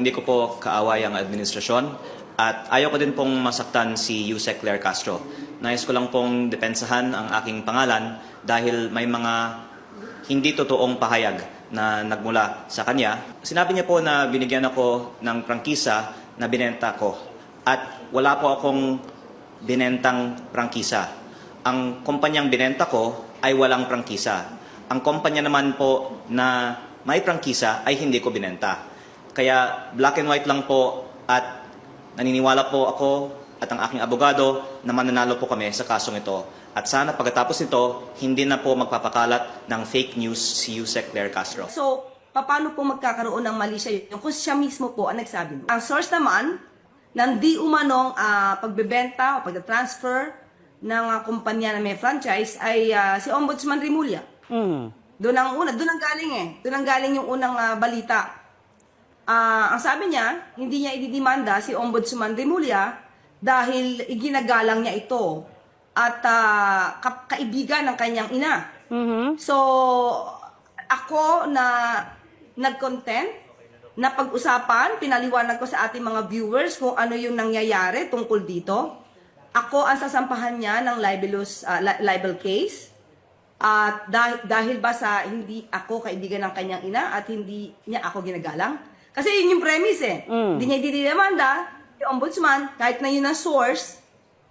hindi ko po kaaway ang administrasyon at ayaw ko din pong masaktan si Yusek Claire Castro. Nais ko lang pong depensahan ang aking pangalan dahil may mga hindi totoong pahayag na nagmula sa kanya. Sinabi niya po na binigyan ako ng prangkisa na binenta ko at wala po akong binentang prangkisa. Ang kumpanyang binenta ko ay walang prangkisa. Ang kumpanya naman po na may prangkisa ay hindi ko binenta. Kaya black and white lang po at naniniwala po ako at ang aking abogado na mananalo po kami sa kasong ito. At sana pagkatapos nito, hindi na po magpapakalat ng fake news si Yusek Claire Castro. So, paano po magkakaroon ng mali siya yun? Kung siya mismo po ang nagsabi. Ang source naman ng di umanong pagbebenta o pagda-transfer ng kumpanya na may franchise ay si Ombudsman Rimulya. Doon ang galing Doon ang galing yung unang balita. Ang sabi niya, hindi niya ididimanda si Ombudsman Rimulya dahil iginagalang niya ito at kaibigan ng kanyang ina. So, ako na nag-content, na pag-usapan, pinaliwanag ko sa ating mga viewers kung ano yung nangyayari tungkol dito. Ako ang sasampahan niya ng libel case. At dahil ba sa hindi ako kaibigan ng kanyang ina at hindi niya ako ginagalang? Kasi yun yung premise eh. Hindi niya ididemanda yung ombudsman kahit na yun ang source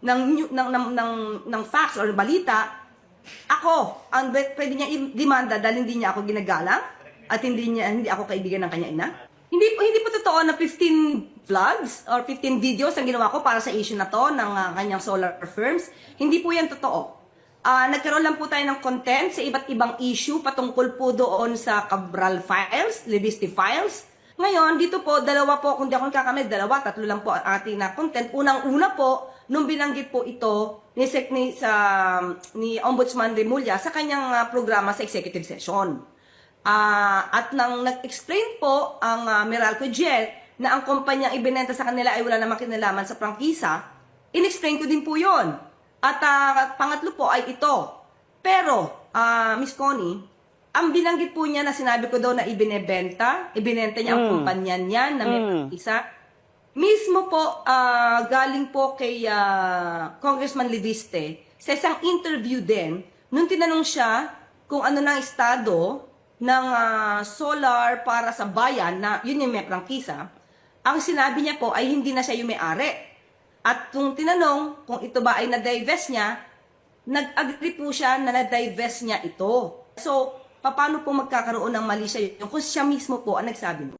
ng facts or balita. Ako ang pwede niya i-demanda dahil hindi niya ako ginagalang at hindi ako kaibigan ng kanyang ina. Hindi po totoo na 15 vlogs or 15 videos ang ginawa ko para sa issue na to ng kanyang solar firms. Hindi po yan totoo. Nagkaroon lang po tayo ng content sa iba't ibang issue patungkol po doon sa Cabral files, Libiste files. Ngayon, dito po, dalawa po, kung di ako nagkakamali, tatlo lang po ang ating na content. Unang-una po, nung binanggit po ito ni Ombudsman Rimulya sa kanyang programa sa executive session. At nang nag-explain po ang Meralco Jet na ang kumpanyang ibinenta sa kanila ay wala namang kinalaman sa prangkisa, in-explain ko din po yon. At pangatlo po ay ito. Pero, Miss Connie, ang binanggit po niya na sinabi ko daw na ibinenta niya ang kumpanya niya na may prangkisa. Mismo po, galing po kay Congressman Libiste, sa isang interview din, nung tinanong siya kung ano ng estado ng solar para sa bayan, na yun yung may prangkisa, ang sinabi niya po ay hindi na siya yung may-ari. At kung tinanong kung ito ba ay na-divest niya, nag-agree po siya na na-divest niya ito. So, paano po magkakaroon ng mali siya yun? Kung siya mismo po ang nagsabi mo.